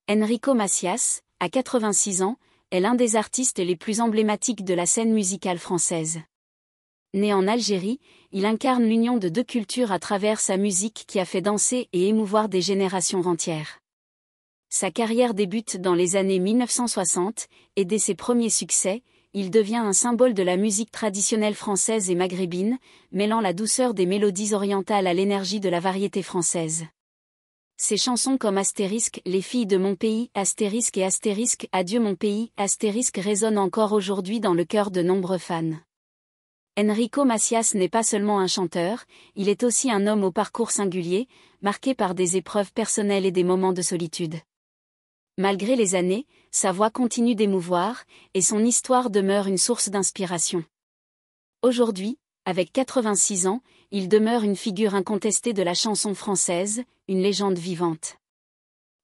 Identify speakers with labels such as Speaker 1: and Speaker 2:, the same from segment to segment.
Speaker 1: Enrico Macias, à 86 ans, est l'un des artistes les plus emblématiques de la scène musicale française. Né en Algérie, il incarne l'union de deux cultures à travers sa musique qui a fait danser et émouvoir des générations entières. Sa carrière débute dans les années 1960, et dès ses premiers succès, il devient un symbole de la musique traditionnelle française et maghrébine, mêlant la douceur des mélodies orientales à l'énergie de la variété française. Ses chansons comme Astérisque, Les filles de mon pays, Astérisque et Astérisque, Adieu mon pays, Astérisque résonnent encore aujourd'hui dans le cœur de nombreux fans. Enrico Macias n'est pas seulement un chanteur, il est aussi un homme au parcours singulier, marqué par des épreuves personnelles et des moments de solitude. Malgré les années, sa voix continue d'émouvoir, et son histoire demeure une source d'inspiration. Aujourd'hui, avec 86 ans, il demeure une figure incontestée de la chanson française, une légende vivante.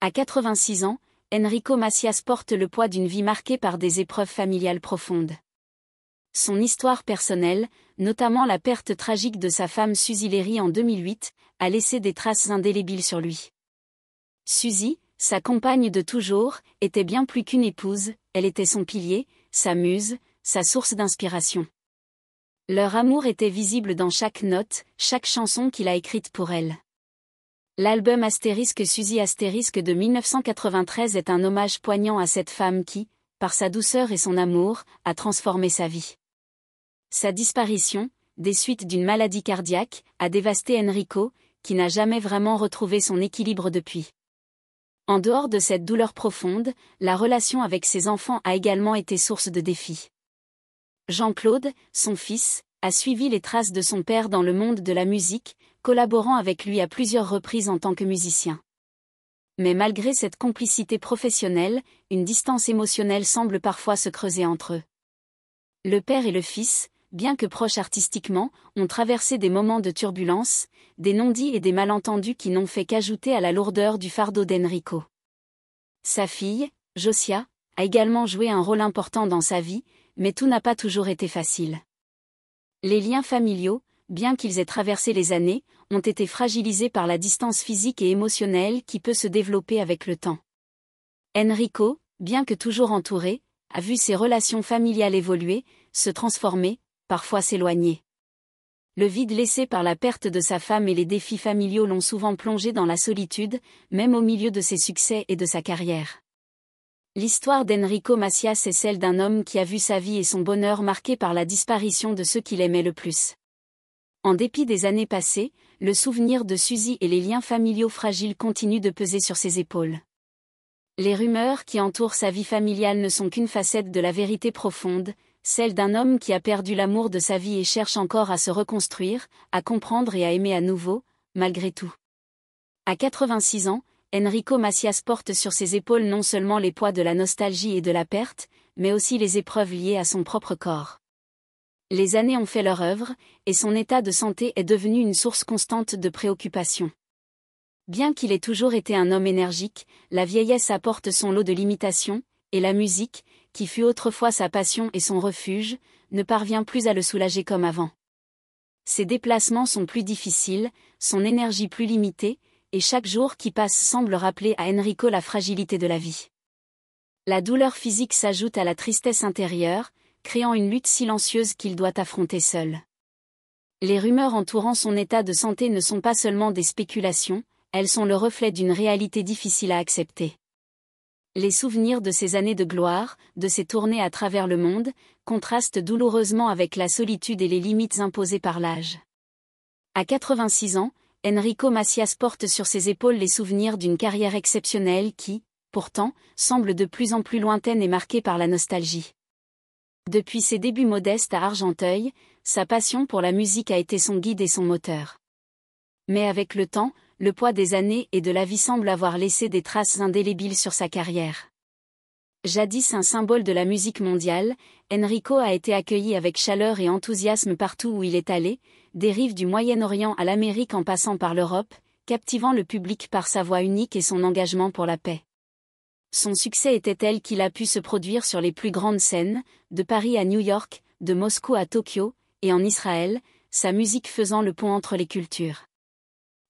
Speaker 1: À 86 ans, Enrico Macias porte le poids d'une vie marquée par des épreuves familiales profondes. Son histoire personnelle, notamment la perte tragique de sa femme Suzy Léry en 2008, a laissé des traces indélébiles sur lui. Suzy, sa compagne de toujours, était bien plus qu'une épouse, elle était son pilier, sa muse, sa source d'inspiration. Leur amour était visible dans chaque note, chaque chanson qu'il a écrite pour elle. L'album Astérisque Suzy Astérisque de 1993 est un hommage poignant à cette femme qui, par sa douceur et son amour, a transformé sa vie. Sa disparition, des suites d'une maladie cardiaque, a dévasté Enrico, qui n'a jamais vraiment retrouvé son équilibre depuis. En dehors de cette douleur profonde, la relation avec ses enfants a également été source de défis. Jean-Claude, son fils, a suivi les traces de son père dans le monde de la musique, collaborant avec lui à plusieurs reprises en tant que musicien. Mais malgré cette complicité professionnelle, une distance émotionnelle semble parfois se creuser entre eux. Le père et le fils, bien que proches artistiquement, ont traversé des moments de turbulence, des non-dits et des malentendus qui n'ont fait qu'ajouter à la lourdeur du fardeau d'Enrico. Sa fille, Josia, a également joué un rôle important dans sa vie, mais tout n'a pas toujours été facile. Les liens familiaux, bien qu'ils aient traversé les années, ont été fragilisés par la distance physique et émotionnelle qui peut se développer avec le temps. Enrico, bien que toujours entouré, a vu ses relations familiales évoluer, se transformer, parfois s'éloigner. Le vide laissé par la perte de sa femme et les défis familiaux l'ont souvent plongé dans la solitude, même au milieu de ses succès et de sa carrière. L'histoire d'Enrico Macias est celle d'un homme qui a vu sa vie et son bonheur marqués par la disparition de ceux qu'il aimait le plus. En dépit des années passées, le souvenir de Suzy et les liens familiaux fragiles continuent de peser sur ses épaules. Les rumeurs qui entourent sa vie familiale ne sont qu'une facette de la vérité profonde, celle d'un homme qui a perdu l'amour de sa vie et cherche encore à se reconstruire, à comprendre et à aimer à nouveau, malgré tout. À 86 ans, Enrico Macias porte sur ses épaules non seulement les poids de la nostalgie et de la perte, mais aussi les épreuves liées à son propre corps. Les années ont fait leur œuvre, et son état de santé est devenu une source constante de préoccupation. Bien qu'il ait toujours été un homme énergique, la vieillesse apporte son lot de limitations, et la musique, qui fut autrefois sa passion et son refuge, ne parvient plus à le soulager comme avant. Ses déplacements sont plus difficiles, son énergie plus limitée, et chaque jour qui passe semble rappeler à Enrico la fragilité de la vie. La douleur physique s'ajoute à la tristesse intérieure, créant une lutte silencieuse qu'il doit affronter seul. Les rumeurs entourant son état de santé ne sont pas seulement des spéculations, elles sont le reflet d'une réalité difficile à accepter. Les souvenirs de ces années de gloire, de ses tournées à travers le monde, contrastent douloureusement avec la solitude et les limites imposées par l'âge. À 86 ans, Enrico Macias porte sur ses épaules les souvenirs d'une carrière exceptionnelle qui, pourtant, semble de plus en plus lointaine et marquée par la nostalgie. Depuis ses débuts modestes à Argenteuil, sa passion pour la musique a été son guide et son moteur. Mais avec le temps, le poids des années et de la vie semble avoir laissé des traces indélébiles sur sa carrière. Jadis un symbole de la musique mondiale, Enrico a été accueilli avec chaleur et enthousiasme partout où il est allé, des rives du Moyen-Orient à l'Amérique en passant par l'Europe, captivant le public par sa voix unique et son engagement pour la paix. Son succès était tel qu'il a pu se produire sur les plus grandes scènes, de Paris à New York, de Moscou à Tokyo, et en Israël, sa musique faisant le pont entre les cultures.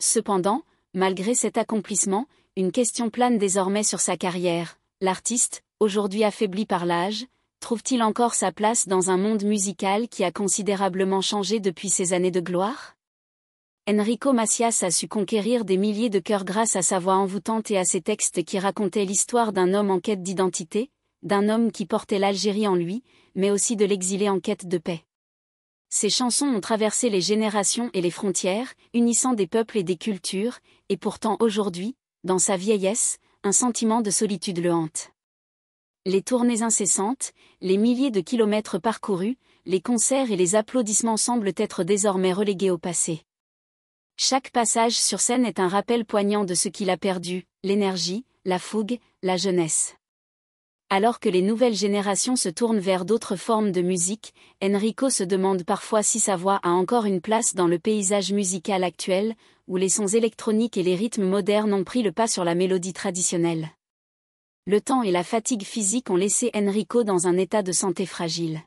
Speaker 1: Cependant, malgré cet accomplissement, une question plane désormais sur sa carrière. L'artiste, aujourd'hui affaibli par l'âge, trouve-t-il encore sa place dans un monde musical qui a considérablement changé depuis ses années de gloire? Enrico Macias a su conquérir des milliers de cœurs grâce à sa voix envoûtante et à ses textes qui racontaient l'histoire d'un homme en quête d'identité, d'un homme qui portait l'Algérie en lui, mais aussi de l'exilé en quête de paix. Ses chansons ont traversé les générations et les frontières, unissant des peuples et des cultures, et pourtant aujourd'hui, dans sa vieillesse, un sentiment de solitude le hante. Les tournées incessantes, les milliers de kilomètres parcourus, les concerts et les applaudissements semblent être désormais relégués au passé. Chaque passage sur scène est un rappel poignant de ce qu'il a perdu, l'énergie, la fougue, la jeunesse. Alors que les nouvelles générations se tournent vers d'autres formes de musique, Enrico se demande parfois si sa voix a encore une place dans le paysage musical actuel, où les sons électroniques et les rythmes modernes ont pris le pas sur la mélodie traditionnelle. Le temps et la fatigue physique ont laissé Enrico dans un état de santé fragile.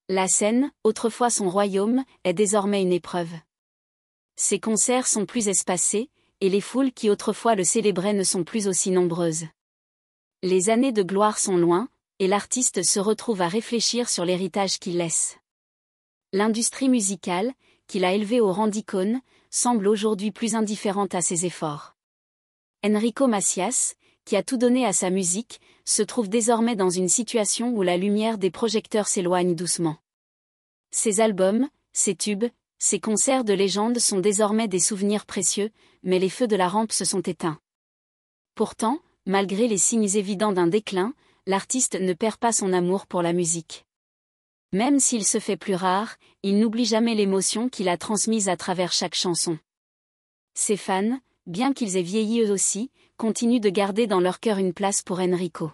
Speaker 1: La scène, autrefois son royaume, est désormais une épreuve. Ses concerts sont plus espacés, et les foules qui autrefois le célébraient ne sont plus aussi nombreuses. Les années de gloire sont loin, et l'artiste se retrouve à réfléchir sur l'héritage qu'il laisse. L'industrie musicale, qu'il a élevée au rang d'icône, semble aujourd'hui plus indifférente à ses efforts. Enrico Macias, qui a tout donné à sa musique, se trouve désormais dans une situation où la lumière des projecteurs s'éloigne doucement. Ses albums, ses tubes, ses concerts de légende sont désormais des souvenirs précieux, mais les feux de la rampe se sont éteints. Pourtant, malgré les signes évidents d'un déclin, l'artiste ne perd pas son amour pour la musique. Même s'il se fait plus rare, il n'oublie jamais l'émotion qu'il a transmise à travers chaque chanson. Ses fans, bien qu'ils aient vieilli eux aussi, continuent de garder dans leur cœur une place pour Enrico.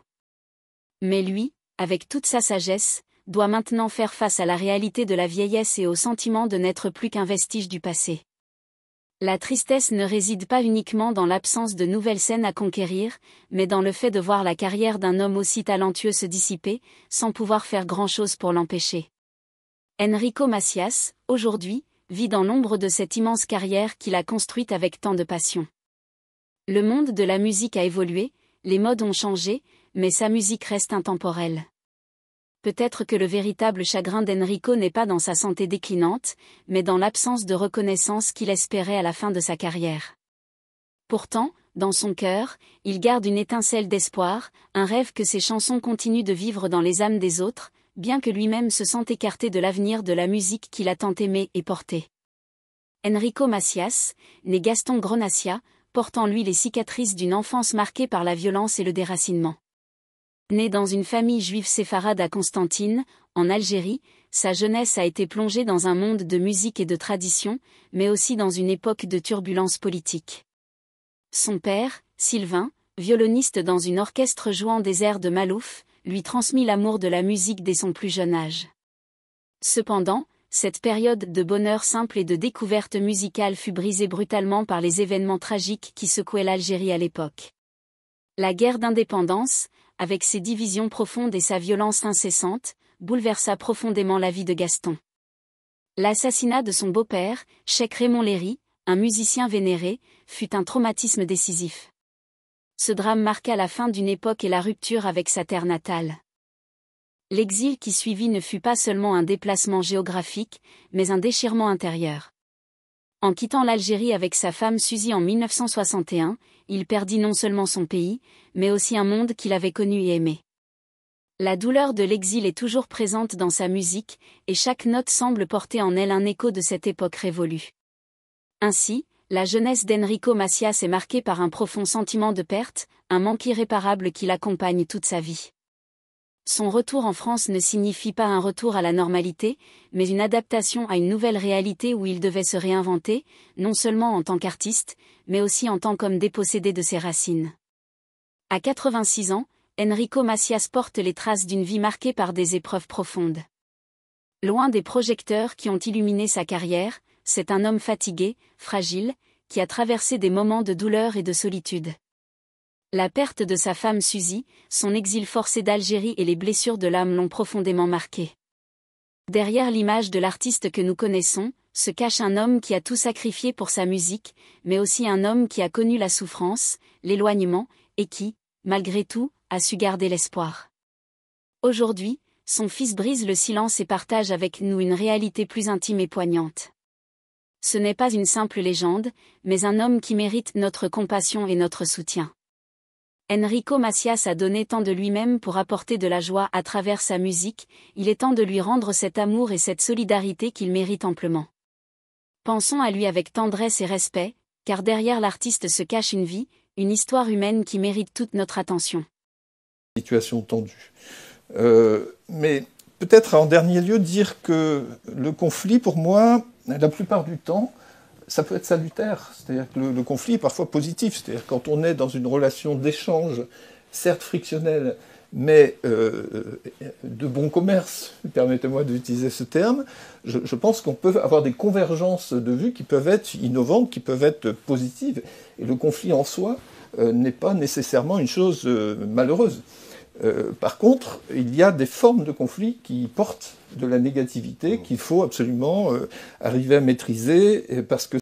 Speaker 1: Mais lui, avec toute sa sagesse, doit maintenant faire face à la réalité de la vieillesse et au sentiment de n'être plus qu'un vestige du passé. La tristesse ne réside pas uniquement dans l'absence de nouvelles scènes à conquérir, mais dans le fait de voir la carrière d'un homme aussi talentueux se dissiper, sans pouvoir faire grand-chose pour l'empêcher. Enrico Macias, aujourd'hui, vit dans l'ombre de cette immense carrière qu'il a construite avec tant de passion. Le monde de la musique a évolué, les modes ont changé, mais sa musique reste intemporelle. Peut-être que le véritable chagrin d'Enrico n'est pas dans sa santé déclinante, mais dans l'absence de reconnaissance qu'il espérait à la fin de sa carrière. Pourtant, dans son cœur, il garde une étincelle d'espoir, un rêve que ses chansons continuent de vivre dans les âmes des autres, bien que lui-même se sente écarté de l'avenir de la musique qu'il a tant aimée et portée. Enrico Macias, né Gaston Gronassia, porte en lui les cicatrices d'une enfance marquée par la violence et le déracinement. Né dans une famille juive séfarade à Constantine, en Algérie, sa jeunesse a été plongée dans un monde de musique et de tradition, mais aussi dans une époque de turbulences politiques. Son père, Sylvain, violoniste dans une orchestre jouant des airs de Malouf, lui transmit l'amour de la musique dès son plus jeune âge. Cependant, cette période de bonheur simple et de découverte musicale fut brisée brutalement par les événements tragiques qui secouaient l'Algérie à l'époque. La guerre d'indépendance, avec ses divisions profondes et sa violence incessante, bouleversa profondément la vie de Gaston. L'assassinat de son beau-père, Cheikh Raymond Léry, un musicien vénéré, fut un traumatisme décisif. Ce drame marqua la fin d'une époque et la rupture avec sa terre natale. L'exil qui suivit ne fut pas seulement un déplacement géographique, mais un déchirement intérieur. En quittant l'Algérie avec sa femme Suzy en 1961, il perdit non seulement son pays, mais aussi un monde qu'il avait connu et aimé. La douleur de l'exil est toujours présente dans sa musique, et chaque note semble porter en elle un écho de cette époque révolue. Ainsi, la jeunesse d'Enrico Macias est marquée par un profond sentiment de perte, un manque irréparable qui l'accompagne toute sa vie. Son retour en France ne signifie pas un retour à la normalité, mais une adaptation à une nouvelle réalité où il devait se réinventer, non seulement en tant qu'artiste, mais aussi en tant qu'homme dépossédé de ses racines. À 86 ans, Enrico Macias porte les traces d'une vie marquée par des épreuves profondes. Loin des projecteurs qui ont illuminé sa carrière, c'est un homme fatigué, fragile, qui a traversé des moments de douleur et de solitude. La perte de sa femme Suzy, son exil forcé d'Algérie et les blessures de l'âme l'ont profondément marqué. Derrière l'image de l'artiste que nous connaissons, se cache un homme qui a tout sacrifié pour sa musique, mais aussi un homme qui a connu la souffrance, l'éloignement, et qui, malgré tout, a su garder l'espoir. Aujourd'hui, son fils brise le silence et partage avec nous une réalité plus intime et poignante. Ce n'est pas une simple légende, mais un homme qui mérite notre compassion et notre soutien. Enrico Macias a donné tant de lui-même pour apporter de la joie à travers sa musique, il est temps de lui rendre cet amour et cette solidarité qu'il mérite amplement. Pensons à lui avec tendresse et respect, car derrière l'artiste se cache une vie, une histoire humaine qui mérite toute notre attention.
Speaker 2: Situation tendue. Mais peut-être en dernier lieu dire que le conflit, pour moi, la plupart du temps, ça peut être salutaire. C'est-à-dire que le conflit est parfois positif. C'est-à-dire quand on est dans une relation d'échange, certes frictionnelle, mais de bon commerce, permettez-moi d'utiliser ce terme, je pense qu'on peut avoir des convergences de vues qui peuvent être innovantes, qui peuvent être positives. Et le conflit en soi n'est pas nécessairement une chose malheureuse. Par contre, il y a des formes de conflit qui portent de la négativité qu'il faut absolument arriver à maîtriser parce que